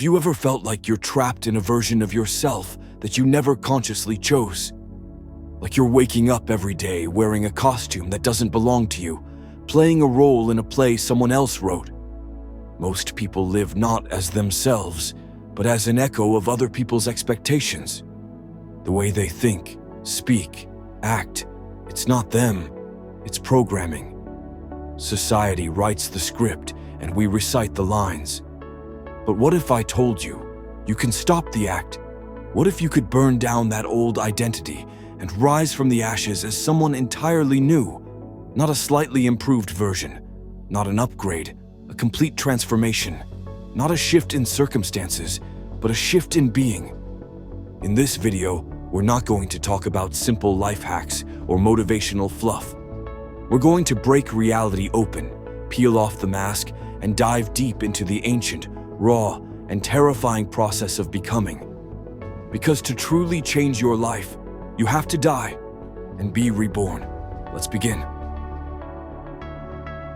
Have you ever felt like you're trapped in a version of yourself that you never consciously chose? Like you're waking up every day wearing a costume that doesn't belong to you, playing a role in a play someone else wrote. Most people live not as themselves, but as an echo of other people's expectations. The way they think, speak, act, it's not them, it's programming. Society writes the script and we recite the lines. But what if I told you, you can stop the act? What if you could burn down that old identity and rise from the ashes as someone entirely new? Not a slightly improved version, not an upgrade, a complete transformation, not a shift in circumstances, but a shift in being. In this video, we're not going to talk about simple life hacks or motivational fluff. We're going to break reality open, peel off the mask, and dive deep into the ancient, raw, and terrifying process of becoming. Because to truly change your life, you have to die and be reborn. Let's begin.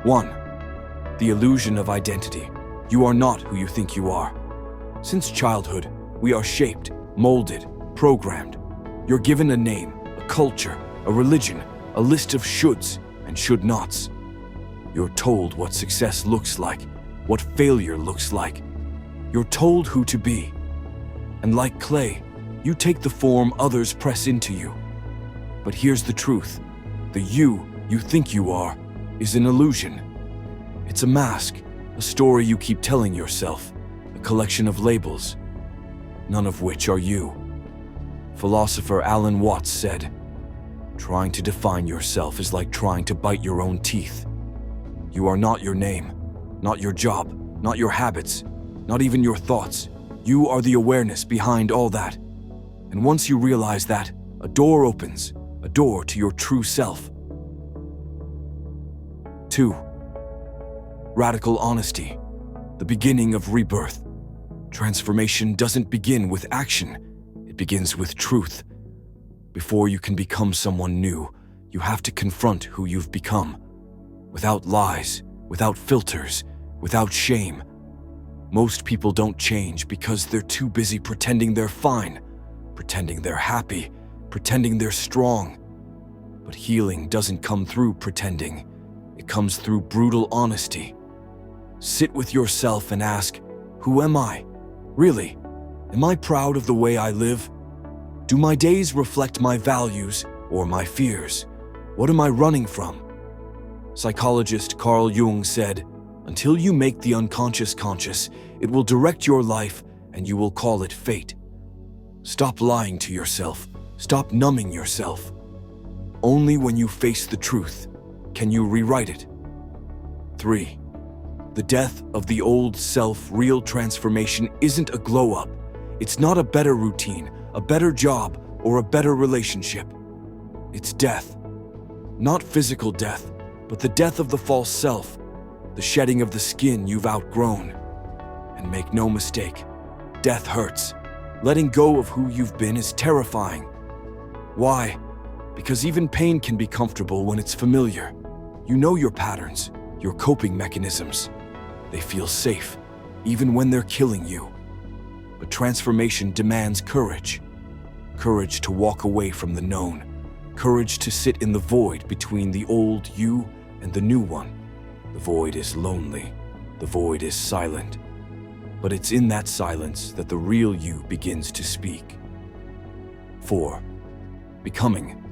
1. The illusion of identity. You are not who you think you are. Since childhood, we are shaped, molded, programmed. You're given a name, a culture, a religion, a list of shoulds and should-nots. You're told what success looks like, what failure looks like. You're told who to be. And like clay, you take the form others press into you. But here's the truth. The you think you are is an illusion. It's a mask, a story you keep telling yourself, a collection of labels, none of which are you. Philosopher Alan Watts said, "Trying to define yourself is like trying to bite your own teeth." You are not your name, not your job, not your habits, not even your thoughts. You are the awareness behind all that. And once you realize that, a door opens, a door to your true self. 2. Radical honesty, the beginning of rebirth. Transformation doesn't begin with action, it begins with truth. Before you can become someone new, you have to confront who you've become. Without lies, without filters, without shame. Most people don't change because they're too busy pretending they're fine, pretending they're happy, pretending they're strong. But healing doesn't come through pretending. It comes through brutal honesty. Sit with yourself and ask, who am I? Really? Am I proud of the way I live? Do my days reflect my values or my fears? What am I running from? Psychologist Carl Jung said, "Until you make the unconscious conscious, it will direct your life and you will call it fate." Stop lying to yourself. Stop numbing yourself. Only when you face the truth can you rewrite it. 3. The death of the old self. Real transformation isn't a glow-up. It's not a better routine, a better job, or a better relationship. It's death. Not physical death, but the death of the false self, the shedding of the skin you've outgrown. And make no mistake, death hurts. Letting go of who you've been is terrifying. Why? Because even pain can be comfortable when it's familiar. You know your patterns, your coping mechanisms. They feel safe, even when they're killing you. But transformation demands courage. Courage to walk away from the known. Courage to sit in the void between the old you and the new one. The void is lonely. The void is silent. But it's in that silence that the real you begins to speak. 4. Becoming,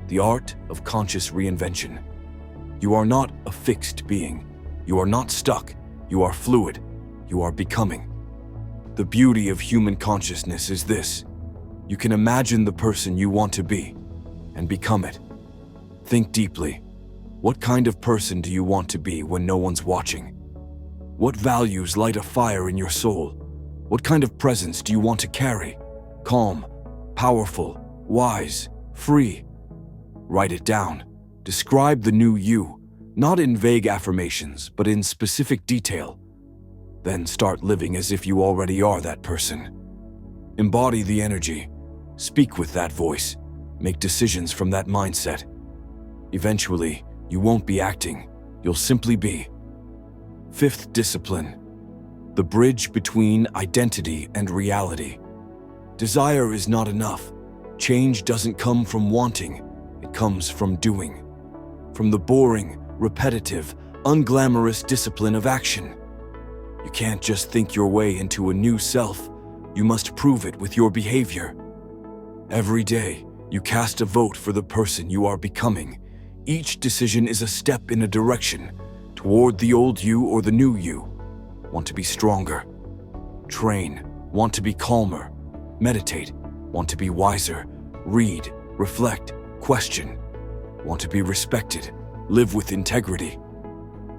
the art of conscious reinvention. You are not a fixed being. You are not stuck. You are fluid. You are becoming. The beauty of human consciousness is this. You can imagine the person you want to be and become it. Think deeply. What kind of person do you want to be when no one's watching? What values light a fire in your soul? What kind of presence do you want to carry? Calm, powerful, wise, free. Write it down. Describe the new you, not in vague affirmations, but in specific detail. Then start living as if you already are that person. Embody the energy. Speak with that voice. Make decisions from that mindset. Eventually, you won't be acting. You'll simply be. 5th discipline. the bridge between identity and reality. Desire is not enough. Change doesn't come from wanting, it comes from doing. From the boring, repetitive, unglamorous discipline of action. You can't just think your way into a new self, you must prove it with your behavior. Every day, you cast a vote for the person you are becoming. Each decision is a step in a direction, toward the old you or the new you. Want to be stronger? Train. Want to be calmer? Meditate. Want to be wiser? Read, reflect, question. Want to be respected? Live with integrity.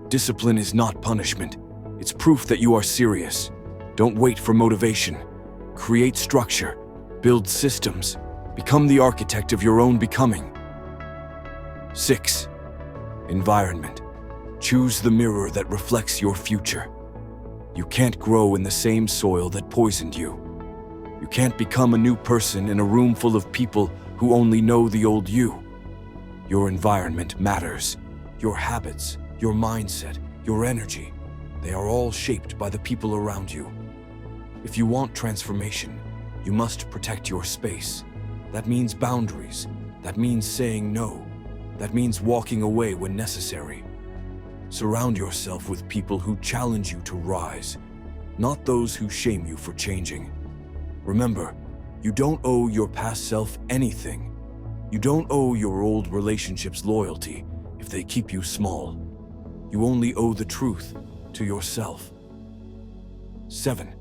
Discipline is not punishment. It's proof that you are serious. Don't wait for motivation. Create structure. Build systems. Become the architect of your own becoming. 6. Environment. Choose the mirror that reflects your future. You can't grow in the same soil that poisoned you. You can't become a new person in a room full of people who only know the old you. Your environment matters. Your habits, your mindset, your energy, they are all shaped by the people around you. If you want transformation, you must protect your space. That means boundaries. That means saying no. That means walking away when necessary. Surround yourself with people who challenge you to rise, not those who shame you for changing. Remember, you don't owe your past self anything. You don't owe your old relationships loyalty if they keep you small. You only owe the truth to yourself. 7.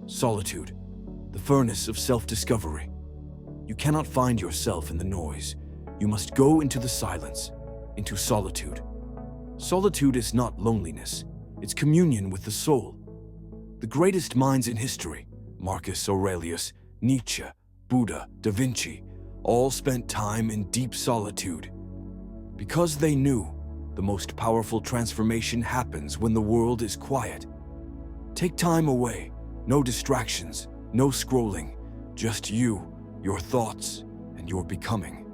Solitude, the furnace of self-discovery. You cannot find yourself in the noise. You must go into the silence, into solitude. Solitude is not loneliness, it's communion with the soul. The greatest minds in history, Marcus Aurelius, Nietzsche, Buddha, Da Vinci, all spent time in deep solitude. Because they knew the most powerful transformation happens when the world is quiet. Take time away, no distractions, no scrolling, just you, your thoughts, and your becoming.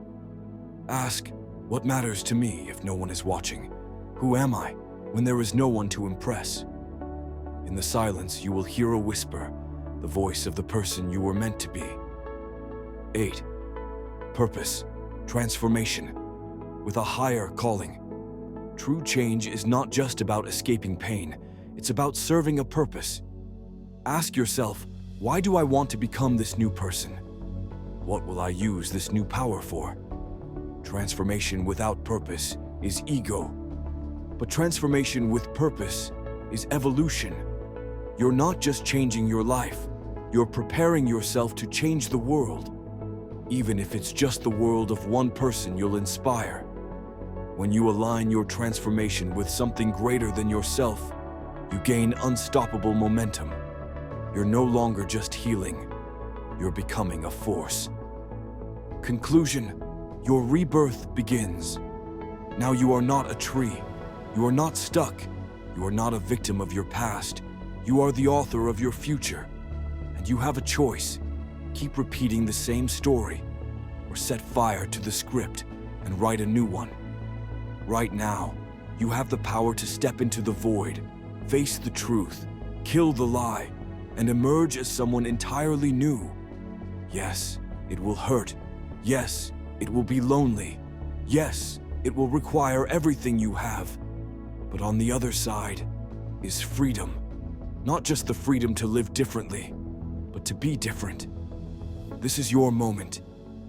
Ask, what matters to me if no one is watching? Who am I when there is no one to impress? In the silence, you will hear a whisper, the voice of the person you were meant to be. 8. Purpose, transformation, with a higher calling. True change is not just about escaping pain, it's about serving a purpose. Ask yourself, why do I want to become this new person? What will I use this new power for? Transformation without purpose is ego. But transformation with purpose is evolution. You're not just changing your life, you're preparing yourself to change the world. Even if it's just the world of one person you'll inspire. When you align your transformation with something greater than yourself, you gain unstoppable momentum. You're no longer just healing, you're becoming a force. Conclusion, your rebirth begins. Now you are not a tree, you are not stuck, you are not a victim of your past, you are the author of your future. And you have a choice, keep repeating the same story, or set fire to the script and write a new one. Right now, you have the power to step into the void, face the truth, kill the lie, and emerge as someone entirely new. Yes, it will hurt. Yes, it will be lonely. Yes, it will require everything you have. But on the other side is freedom. Not just the freedom to live differently, but to be different. This is your moment.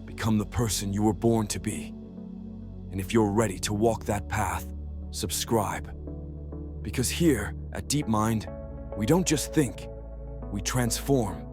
Become the person you were born to be. And if you're ready to walk that path, subscribe. Because here at DeepMind, we don't just think, we transform.